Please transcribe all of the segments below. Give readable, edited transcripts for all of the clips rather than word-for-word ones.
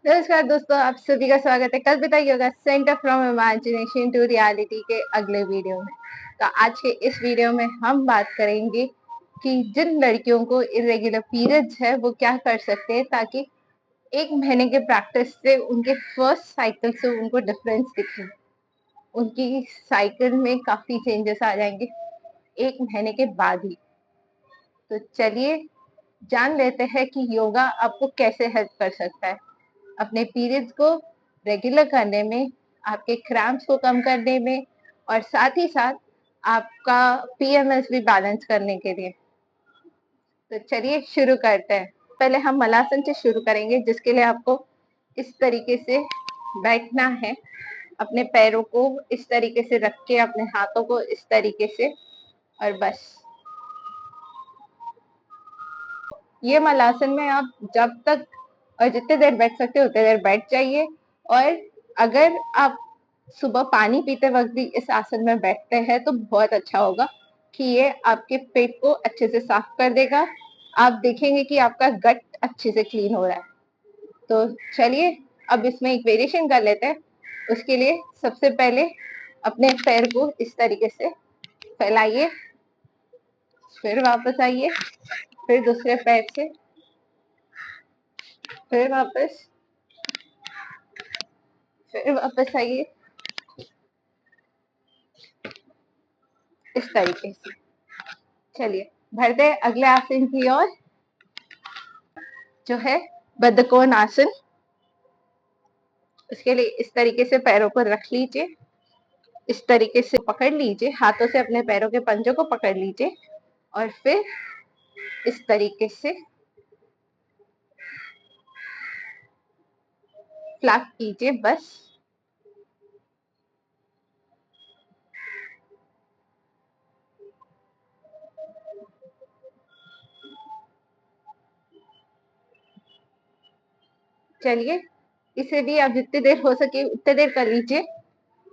नमस्कार दोस्तों, आप सभी का स्वागत है Kalpita yoga centre from imagination to reality के अगले वीडियो में। तो आज के इस वीडियो में हम बात करेंगे कि जिन लड़कियों को इरेगुलर पीरियड्स है वो क्या कर सकते हैं ताकि 1 महीने के प्रैक्टिस से उनके फर्स्ट साइकिल से उनको डिफरेंस दिखे। उनकी साइकिल में काफी चेंजेस आ जाएंगे 1 महीने के बाद ही। तो चलिए जान लेते हैं कि योगा आपको कैसे हेल्प कर सकता है अपने पीरियड्स को रेगुलर करने में, आपके क्रैम्प्स को कम करने में और साथ ही साथ आपका पीएमएस भी बैलेंस करने के लिए। तो चलिए शुरू करते हैं। पहले हम मलासन से शुरू करेंगे, जिसके लिए आपको इस तरीके से बैठना है। अपने पैरों को इस तरीके से रख के, अपने हाथों को इस तरीके से, और बस ये मलासन में आप जब तक और जितने देर बैठ सकते हो उतने देर बैठ जाइए। और अगर आप सुबह पानी पीते वक्त भी इस आसन में बैठते हैं तो बहुत अच्छा होगा कि ये आपके पेट को अच्छे से साफ कर देगा। आप देखेंगे कि आपका गट अच्छे से क्लीन हो रहा है। तो चलिए अब इसमें एक वेरिएशन कर लेते हैं। उसके लिए सबसे पहले अपने पैर को इस तरीके से फैलाइए, फिर वापस आइए, फिर दूसरे पैर से, फिर वापस, फिर वापस आइए इस तरीके से। चलिए बढ़ते हैं अगले आसन की ओर, जो है बद्धकोण आसन। इसके लिए इस तरीके से पैरों को रख लीजिए, इस तरीके से पकड़ लीजिए, हाथों से अपने पैरों के पंजों को पकड़ लीजिए और फिर इस तरीके से फ्लैप कीजिए। बस चलिए इसे भी आप जितनी देर हो सके उतनी देर कर लीजिए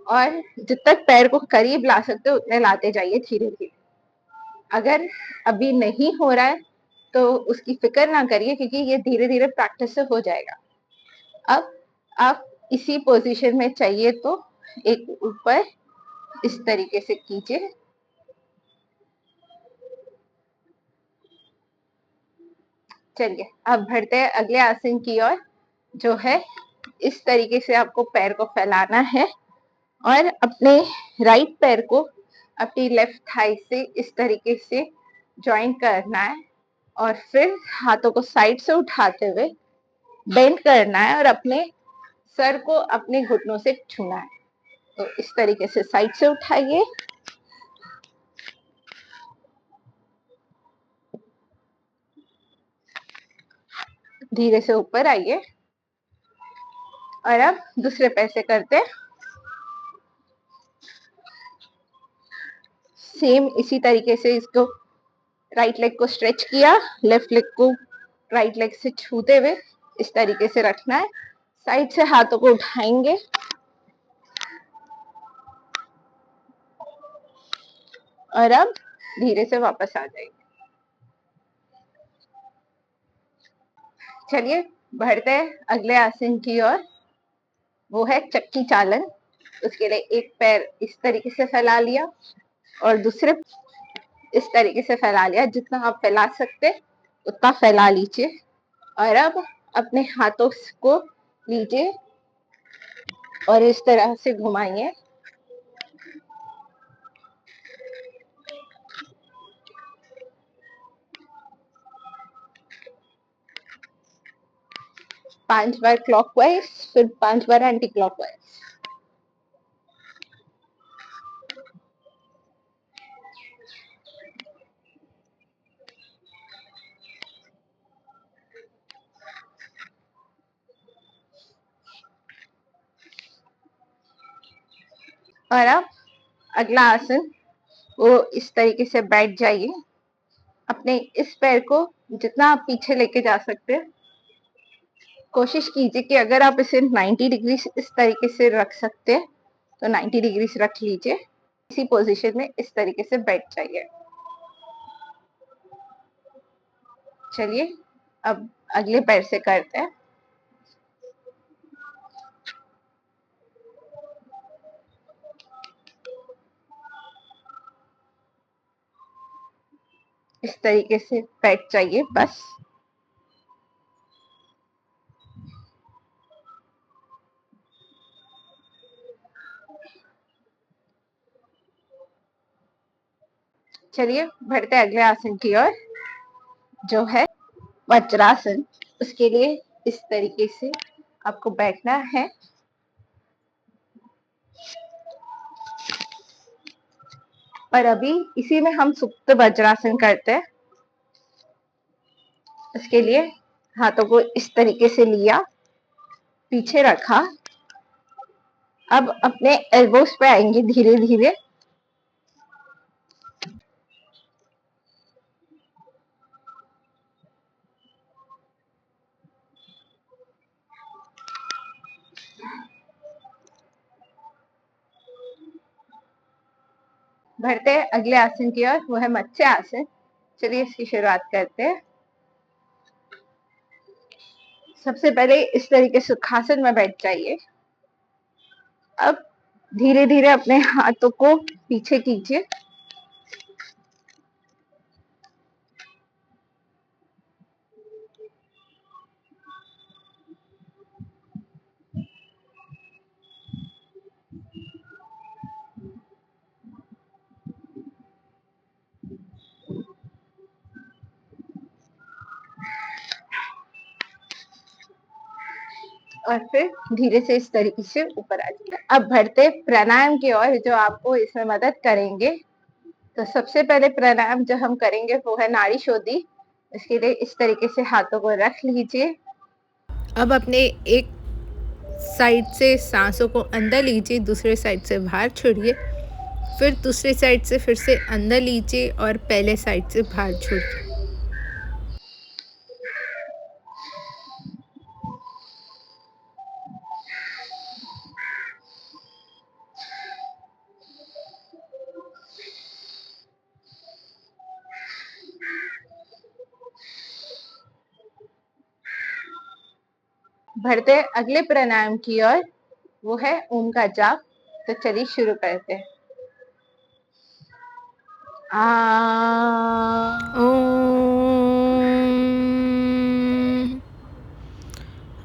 और जब तक पैर को करीब ला सकते हो उतने लाते जाइए धीरे धीरे। अगर अभी नहीं हो रहा है तो उसकी फिक्र ना करिए, क्योंकि ये धीरे धीरे प्रैक्टिस से हो जाएगा। अब आप इसी पोजीशन में चाहिए तो एक ऊपर इस तरीके से कीजिए। चलिए अब बढ़ते हैं अगले आसन की ओर, जो है इस तरीके से आपको पैर को फैलाना है और अपने राइट पैर को अपनी लेफ्ट थाई से इस तरीके से ज्वाइन करना है और फिर हाथों को साइड से उठाते हुए बेंड करना है और अपने सर को अपने घुटनों से छूना है। तो इस तरीके से साइड से उठाइए, धीरे से ऊपर आइए और अब दूसरे पैर से करते हैं सेम इसी तरीके से। इसको राइट लेग को स्ट्रेच किया, लेफ्ट लेग को राइट लेग से छूते हुए इस तरीके से रखना है। साइड से हाथों को उठाएंगे और अब धीरे से वापस आ जाएंगे। चलिए बढ़ते हैं अगले आसन की ओर, वो है चक्की चालन। उसके लिए एक पैर इस तरीके से फैला लिया और दूसरे इस तरीके से फैला लिया। जितना आप फैला सकते उतना फैला लीजिए और अब अपने हाथों को लीजिए और इस तरह से घुमाइए। 5 बार क्लॉकवाइज, फिर 5 बार एंटी क्लॉकवाइज। और अब अगला आसन, वो इस तरीके से बैठ जाइए। अपने इस पैर को जितना आप पीछे लेके जा सकते हैं कोशिश कीजिए कि अगर आप इसे 90 डिग्री इस तरीके से रख सकते हैं तो 90 डिग्री से रख लीजिए। इसी पोजीशन में इस तरीके से बैठ जाइए। चलिए अब अगले पैर से करते हैं। इस तरीके से बैठ जाइए बस। चलिए बढ़ते अगले आसन की ओर, जो है वज्रासन। उसके लिए इस तरीके से आपको बैठना है। और अभी इसी में हम सुप्त वज्रासन करते हैं। उसके लिए हाथों को इस तरीके से लिया, पीछे रखा। अब अपने एल्बोस पे आएंगे धीरे धीरे। बढ़ते अगले आसन की ओर, वो है मत्स्य आसन। चलिए इसकी शुरुआत करते हैं। सबसे पहले इस तरीके से सुखासन में बैठ जाइए। अब धीरे धीरे अपने हाथों को पीछे कीजिए। और फिर धीरे से इस तरीके से ऊपर आ जाइए। अब बढ़ते प्राणायाम की ओर, जो आपको इसमें मदद करेंगे। तो सबसे पहले प्राणायाम जो हम करेंगे वो है नाड़ी शोधी। इसके लिए इस तरीके से हाथों को रख लीजिए। अब अपने एक साइड से सांसों को अंदर लीजिए, दूसरे साइड से बाहर छोड़िए, फिर दूसरे साइड से फिर से अंदर लीजिए और पहले साइड से बाहर छोड़िए। बढ़ते अगले प्राणायाम की ओर, वो है ओम का जाप। तो चलिए शुरू करते हैं। ओम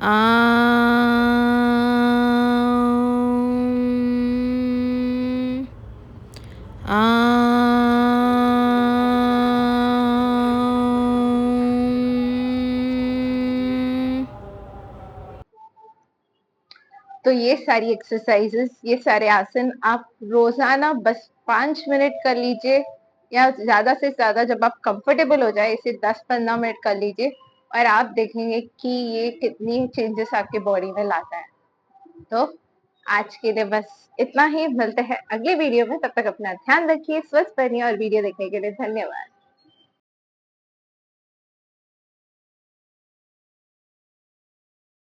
आम आम। तो ये सारी एक्सरसाइजेस, ये सारे आसन आप रोजाना बस 5 मिनट कर लीजिए, या ज्यादा से ज्यादा जब आप कंफर्टेबल हो जाए इसे 10-15 मिनट कर लीजिए। और आप देखेंगे कि ये कितनी चेंजेस आपके बॉडी में लाता है। तो आज के लिए बस इतना ही। मिलते हैं अगले वीडियो में। तब तक अपना ध्यान रखिए, स्वस्थ बनिए। और वीडियो देखने के लिए धन्यवाद।